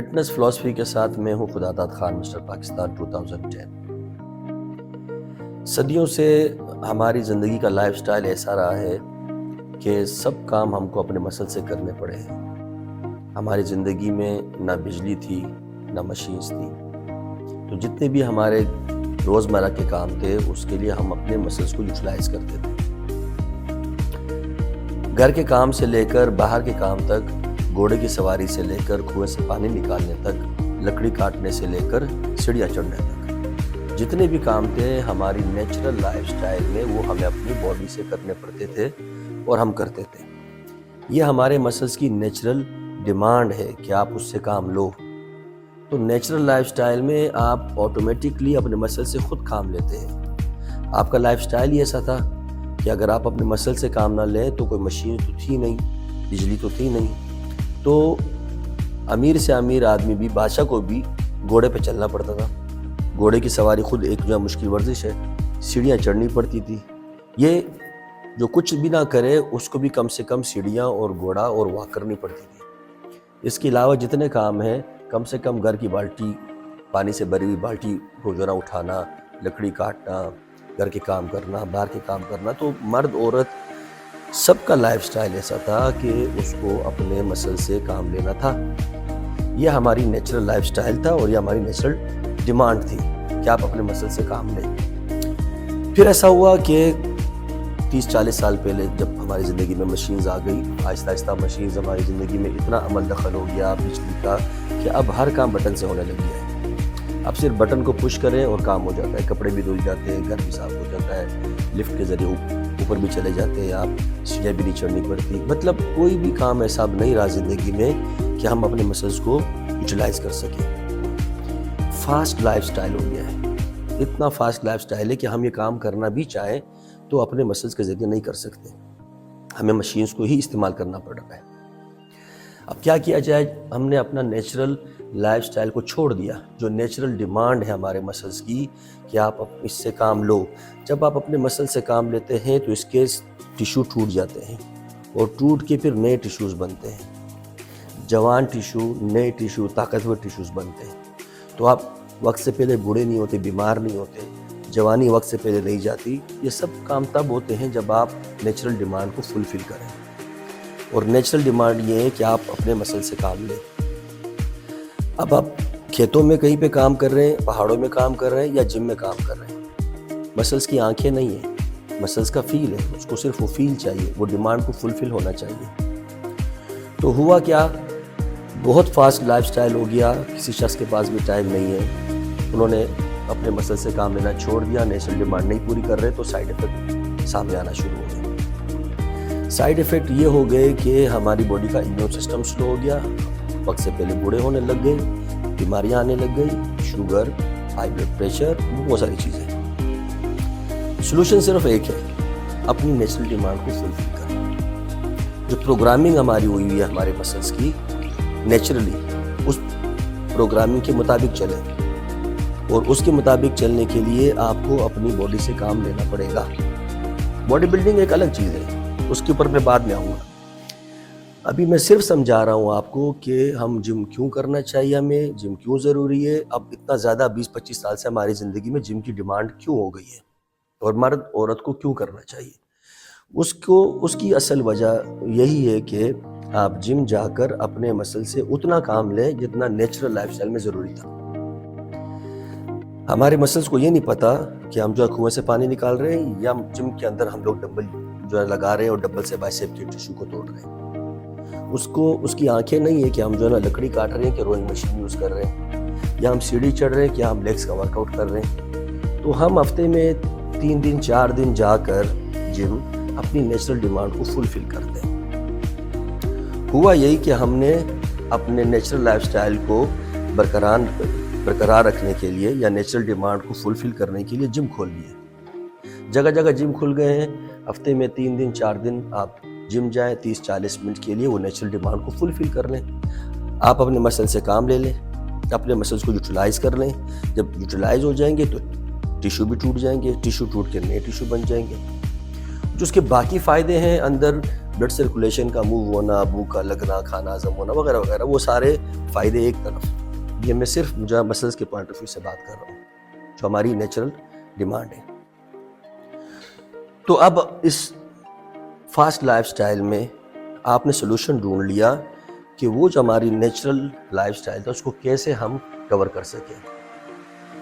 Fitness philosophy کے ساتھ میں ہوں خدا داد خان مسٹر پاکستان 2010۔ صدیوں سے ہماری زندگی کا لائف سٹائل ایسا رہا ہے کہ سب کام ہم کو اپنے مسل سے کرنے پڑے ہیں۔ ہماری زندگی میں نہ بجلی تھی نہ مشینز تھی، تو جتنے بھی ہمارے روزمرہ کے کام تھے اس کے لیے ہم اپنے مسلز کو یوٹیلائز کرتے تھے۔ گھر کے کام سے لے کر باہر کے کام تک، گھوڑے کی سواری سے لے کر کنویں سے پانی نکالنے تک، لکڑی کاٹنے سے لے کر سیڑھیاں چڑھنے تک، جتنے بھی کام تھے ہماری نیچرل لائف سٹائل میں وہ ہمیں اپنی باڈی سے کرنے پڑتے تھے اور ہم کرتے تھے۔ یہ ہمارے مسلز کی نیچرل ڈیمانڈ ہے کہ آپ اس سے کام لو۔ تو نیچرل لائف سٹائل میں آپ آٹومیٹکلی اپنے مسل سے خود کام لیتے ہیں۔ آپ کا لائف سٹائل ہی ایسا تھا کہ اگر آپ اپنے مسل سے کام نہ لیں تو کوئی مشین تو تھی نہیں، بجلی تو تھی نہیں، تو امیر سے امیر آدمی بھی، بادشاہ کو بھی گھوڑے پہ چلنا پڑتا تھا۔ گھوڑے کی سواری خود ایک جو مشکل ورزش ہے، سیڑھیاں چڑھنی پڑتی تھی۔ یہ جو کچھ بھی نہ کرے اس کو بھی کم سے کم سیڑھیاں اور گھوڑا اور واک کرنی پڑتی تھی۔ اس کے علاوہ جتنے کام ہیں، کم سے کم گھر کی بالٹی، پانی سے بھری ہوئی بالٹی کو جو نا اٹھانا، لکڑی کاٹنا، گھر کے کام کرنا، باہر کے کام کرنا، تو مرد عورت سب کا لائف سٹائل ایسا تھا کہ اس کو اپنے مسل سے کام لینا تھا۔ یہ ہماری نیچرل لائف سٹائل تھا اور یہ ہماری نیچرل ڈیمانڈ تھی کہ آپ اپنے مسل سے کام لیں۔ پھر ایسا ہوا کہ 30-40 سال پہلے جب ہماری زندگی میں مشینز آ گئی، آہستہ آہستہ مشینز ہماری زندگی میں اتنا عمل دخل ہو گیا بجلی کا کہ اب ہر کام بٹن سے ہونے لگ گیا ہے۔ اب صرف بٹن کو پش کریں اور کام ہو جاتا ہے، کپڑے بھی دھل جاتے ہیں، گھر بھی صاف ہو جاتا ہے، لفٹ کے ذریعے اوپر بھی چلے جاتے ہیں آپ، سیڑھیاں بھی نہیں چڑھنی پڑتی۔ مطلب کوئی بھی کام ایسا اب نہیں رہا زندگی میں کہ ہم اپنے مسلز کو یوٹیلائز کر سکیں۔ فاسٹ لائف سٹائل ہو گیا ہے، اتنا فاسٹ لائف سٹائل ہے کہ ہم یہ کام کرنا بھی چاہیں تو اپنے مسلز کے ذریعے نہیں کر سکتے، ہمیں مشینز کو ہی استعمال کرنا پڑ رہا ہے۔ اب کیا کیا جائے؟ ہم نے اپنا نیچرل لائف سٹائل کو چھوڑ دیا، جو نیچرل ڈیمانڈ ہے ہمارے مسلز کی کہ آپ اس سے کام لو۔ جب آپ اپنے مسل سے کام لیتے ہیں تو اس کے ٹیشو ٹوٹ جاتے ہیں اور ٹوٹ کے پھر نئے ٹیشوز بنتے ہیں، جوان ٹیشو، نئے ٹیشو، طاقتور ٹیشوز بنتے ہیں۔ تو آپ وقت سے پہلے بوڑھے نہیں ہوتے، بیمار نہیں ہوتے، جوانی وقت سے پہلے نہیں جاتی۔ یہ سب کام تب ہوتے ہیں جب آپ نیچرل ڈیمانڈ کو فلفل کریں، اور نیچرل ڈیمانڈ یہ ہے کہ آپ اپنے مسل سے کام لیں۔ اب آپ کھیتوں میں کہیں پہ کام کر رہے ہیں، پہاڑوں میں کام کر رہے ہیں یا جم میں کام کر رہے ہیں، مسلز کی آنکھیں نہیں ہیں، مسلز کا فیل ہے، اس کو صرف وہ فیل چاہیے، وہ ڈیمانڈ کو فلفل ہونا چاہیے۔ تو ہوا کیا؟ بہت فاسٹ لائف سٹائل ہو گیا، کسی شخص کے پاس بھی ٹائم نہیں ہے، انہوں نے اپنے مسل سے کام لینا چھوڑ دیا، نیچرل ڈیمانڈ نہیں پوری کر رہے، تو سائیڈ افیکٹ سامنے آنا شروع ہو گئے۔ سائیڈ افیکٹ یہ ہو گئے کہ ہماری باڈی کا امیون سسٹم سلو ہو گیا، وقت سے پہلے بوڑھے ہونے لگ گئے، بیماریاں آنے لگ گئی، شوگر، ہائی بلڈ پریشر، بہت ساری چیزیں۔ سلوشن صرف ایک ہے، اپنی نیچرل ڈیمانڈ کو فلفل کرنا۔ جو پروگرامنگ ہماری ہوئی ہے ہمارے مسلز کی، نیچرلی اس پروگرامنگ کے مطابق چلیں، اور اس کے مطابق چلنے کے لیے آپ کو اپنی باڈی سے کام لینا پڑے گا۔ باڈی بلڈنگ ایک الگ چیز ہے، اس کے اوپر میں بعد میں آؤں گا۔ ابھی میں صرف سمجھا رہا ہوں آپ کو کہ ہم جم کیوں کرنا چاہیے، ہمیں جم کیوں ضروری ہے۔ اب اتنا زیادہ 20-25 سال سے ہماری زندگی میں جم کی ڈیمانڈ کیوں ہو گئی ہے، اور مرد عورت کو کیوں کرنا چاہیے۔ اس کی اصل وجہ یہی ہے کہ آپ جم جا کر اپنے مسل سے اتنا کام لیں جتنا نیچرل لائف سٹائل میں ضروری تھا۔ ہمارے مسلز کو یہ نہیں پتا کہ ہم جو ہے کنویں سے پانی نکال رہے ہیں یا جم کے اندر ہم لوگ ڈمبل جو ہے لگا رہے ہیں اور ڈمبل سے بائسیپ کے ٹیشو کو توڑ رہے ہیں۔ اس کی آنکھیں نہیں ہے کہ ہم جو ہے نا لکڑی کاٹ رہے ہیں کہ روئنگ مشین یوز کر رہے ہیں، یا ہم سیڑھی چڑھ رہے ہیں کہ ہم لیگز کا ورک آؤٹ کر رہے ہیں۔ تو ہم ہفتے میں 3 دن 4 دن جا کر جم اپنی نیچرل ڈیمانڈ کو فلفل کرتے ہیں۔ ہوا یہی کہ ہم نے اپنے نیچرل لائف سٹائل کو برقرار رکھنے کے لیے یا نیچرل ڈیمانڈ کو فلفل کرنے کے لیے جم کھول لیے۔ جگہ جگہ جم کھل گئے ہیں، ہفتے میں 3 دن 4 دن آپ جم جائیں 30-40 منٹ کے لیے، وہ نیچرل ڈیمانڈ کو فلفل کر لیں۔ آپ اپنے مسل سے کام لے لیں، اپنے مسلز کو یوٹیلائز کر لیں۔ جب یوٹیلائز ہو جائیں گے تو ٹیشو بھی ٹوٹ جائیں گے، ٹیشو ٹوٹ کے نئے ٹیشو بن جائیں گے۔ جو اس کے باقی فائدے ہیں، اندر بلڈ سرکولیشن کا موو ہونا، بھوک کا لگنا، کھانا ہضم ہونا وغیرہ وغیرہ، وہ سارے فائدے ایک طرف. یہ میں صرف مسلس کے پوائنٹ آف ویو سے بات کر رہا ہوں جو ہماری نیچرل ڈیمانڈ ہے. تو اب اس فاسٹ لائف سٹائل میں آپ نے سلوشن ڈھونڈ لیا کہ وہ جو ہماری نیچرل لائف سٹائل تھا اس کو کیسے ہم کور کر سکیں.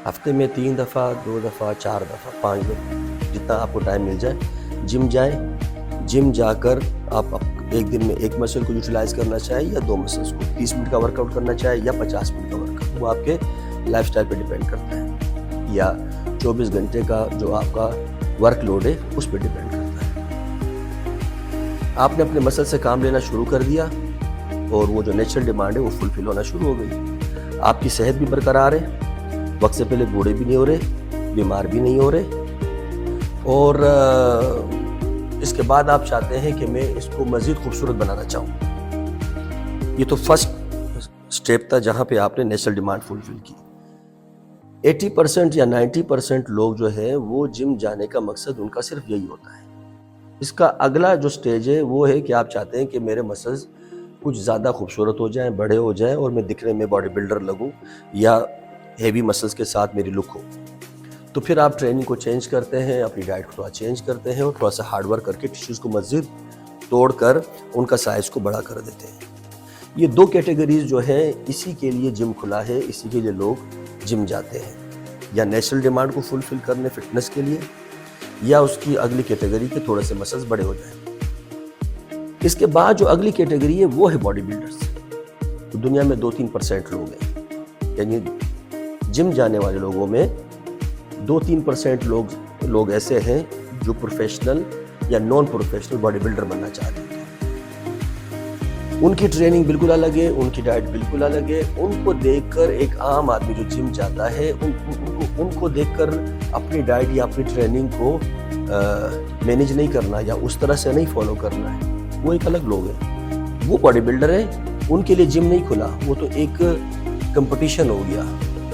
ہفتے میں 3 دفعہ، 2 دفعہ، 4 دفعہ، 5 دفعہ، جتنا آپ کو ٹائم مل جائے جم جائیں. جم جا کر آپ ایک دن میں ایک مسل کو یوٹیلائز کرنا چاہے یا 2 مسلس کو، 30 منٹ کا ورک آؤٹ کرنا چاہے یا 50 منٹ کا ورک آؤٹ، وہ آپ کے لائف سٹائل پہ ڈیپینڈ کرتا ہے، یا 24 گھنٹے کا جو آپ کا ورک لوڈ ہے اس پہ ڈیپینڈ کرتا ہے. آپ نے اپنے مسل سے کام لینا شروع کر دیا اور وہ جو نیچرل ڈیمانڈ ہے وہ فلفل ہونا شروع ہو گئی. آپ کی صحت بھی برقرار ہے، وقت سے پہلے بوڑھے بھی نہیں ہو رہے، بیمار بھی نہیں ہو رہے، اور اس کے بعد آپ چاہتے ہیں کہ میں اس کو مزید خوبصورت بنانا چاہوں. یہ تو فرسٹ سٹیپ تھا جہاں پہ آپ نے نیچرل ڈیمانڈ فلفل کی. 80% یا 90% لوگ جو ہے وہ جم جانے کا مقصد ان کا صرف یہی ہوتا ہے. اس کا اگلا جو سٹیج ہے وہ ہے کہ آپ چاہتے ہیں کہ میرے مسلز کچھ زیادہ خوبصورت ہو جائیں، بڑے ہو جائیں اور میں دکھنے میں باڈی بلڈر لگوں یا ہیوی مسلز کے ساتھ میری لک ہو. تو پھر آپ ٹریننگ کو چینج کرتے ہیں، اپنی ڈائٹ کو تھوڑا چینج کرتے ہیں اور تھوڑا سا ہارڈ ورک کر کے ٹیشوز کو مزید توڑ کر ان کا سائز کو بڑا کر دیتے ہیں. یہ 2 کیٹیگریز جو ہیں اسی کے لیے جم کھلا ہے، اسی کے لیے لوگ جم جاتے ہیں، یا نیچرل ڈیمانڈ کو فلفل کرنے فٹنس کے لیے، یا اس کی اگلی کیٹیگری کے تھوڑے سے مسلز بڑے ہو جائیں. اس کے بعد جو اگلی کیٹیگری ہے وہ ہے باڈی بلڈرز. دنیا میں 2-3% لوگ ہیں، یعنی جم جانے والے لوگوں میں 2-3% لوگ ایسے ہیں جو پروفیشنل یا نان پروفیشنل باڈی بلڈر بننا چاہتے ہیں. ان کی ٹریننگ بالکل الگ ہے، ان کی ڈائٹ بالکل الگ ہے. ان کو دیکھ کر ایک عام آدمی جو جم جاتا ہے ان کو دیکھ کر اپنی ڈائٹ یا اپنی ٹریننگ کو مینیج نہیں کرنا یا اس طرح سے نہیں فالو کرنا ہے. وہ ایک الگ لوگ ہیں، وہ باڈی بلڈر ہیں. ان کے لیے جم نہیں کھلا، وہ تو ایک کمپٹیشن ہو گیا،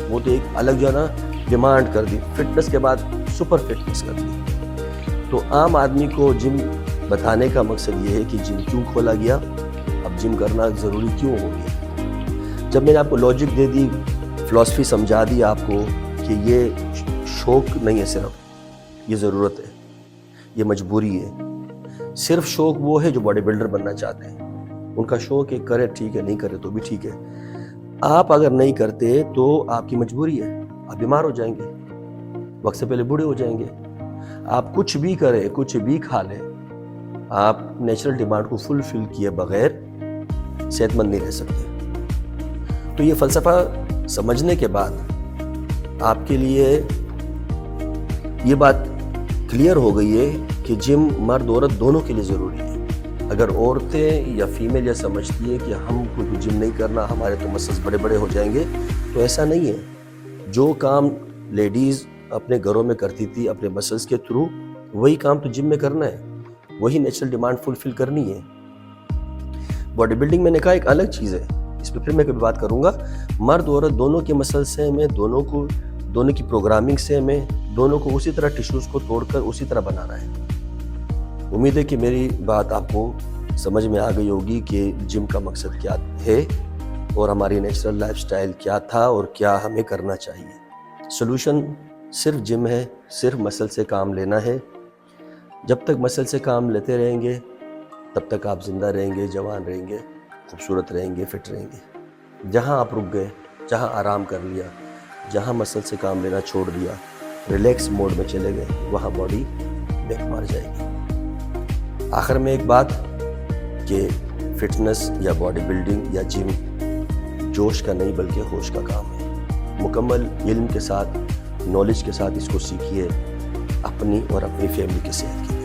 وہ تو ایک الگ جو ہے نا ڈیمانڈ کر دی، فٹنس کے بعد سپر فٹنس کر دی. تو عام آدمی کو جم بتانے کا مقصد یہ ہے کہ جم کیوں کھولا گیا، اب جم کرنا ضروری کیوں ہو گیا. جب میں نے آپ کو لاجک دے دی، فلسفی سمجھا دی آپ کو کہ یہ شوق نہیں ہے، صرف یہ ضرورت ہے، یہ مجبوری ہے. صرف شوق وہ ہے جو باڈی بلڈر بننا چاہتے ہیں، ان کا شوق ہے، کرے ٹھیک ہے، نہیں کرے تو بھی ٹھیک ہے. آپ اگر نہیں کرتے تو آپ کی مجبوری ہے، آپ بیمار ہو جائیں گے، وقت سے پہلے بوڑھے ہو جائیں گے. آپ کچھ بھی کریں، کچھ بھی کھا لیں، آپ نیچرل ڈیمانڈ کو فلفل کیے بغیر صحت مند نہیں رہ سکتے. تو یہ فلسفہ سمجھنے کے بعد آپ کے لیے یہ بات کلیئر ہو گئی ہے کہ جم مرد عورت دونوں کے لیے ضروری ہے. اگر عورتیں یا فیمیل یہ سمجھتی ہے کہ ہم کو جم نہیں کرنا، ہمارے تو مسلز بڑے بڑے ہو جائیں گے، تو ایسا نہیں ہے. جو کام لیڈیز اپنے گھروں میں کرتی تھی اپنے مسلز کے تھرو، وہی کام تو جم میں کرنا ہے، وہی نیچرل ڈیمانڈ فلفل کرنی ہے. باڈی بلڈنگ میں نے کہا ایک الگ چیز ہے، اس پہ پھر میں کبھی بات کروں گا. مرد عورت دونوں کے مسلز سیم ہیں، دونوں کی پروگرامنگ سیم ہے، دونوں کو اسی طرح ٹیشوز کو توڑ کر اسی طرح بنانا ہے. امید ہے کہ میری بات آپ کو سمجھ میں آ گئی ہوگی کہ جم کا مقصد کیا ہے اور ہماری نیچرل لائف سٹائل کیا تھا اور کیا ہمیں کرنا چاہیے. سلوشن صرف جم ہے، صرف مسل سے کام لینا ہے. جب تک مسل سے کام لیتے رہیں گے تب تک آپ زندہ رہیں گے، جوان رہیں گے، خوبصورت رہیں گے، فٹ رہیں گے. جہاں آپ رک گئے، جہاں آرام کر لیا، جہاں مسل سے کام لینا چھوڑ دیا، ریلیکس موڈ میں چلے گئے، وہاں باڈی بیک مار جائے گی. آخر میں ایک بات کہ فٹنس یا باڈی بلڈنگ یا جم جوش کا نہیں بلکہ ہوش کا کام ہے. مکمل علم کے ساتھ، نالج کے ساتھ اس کو سیکھیے، اپنی اور اپنی فیملی کی صحت کی.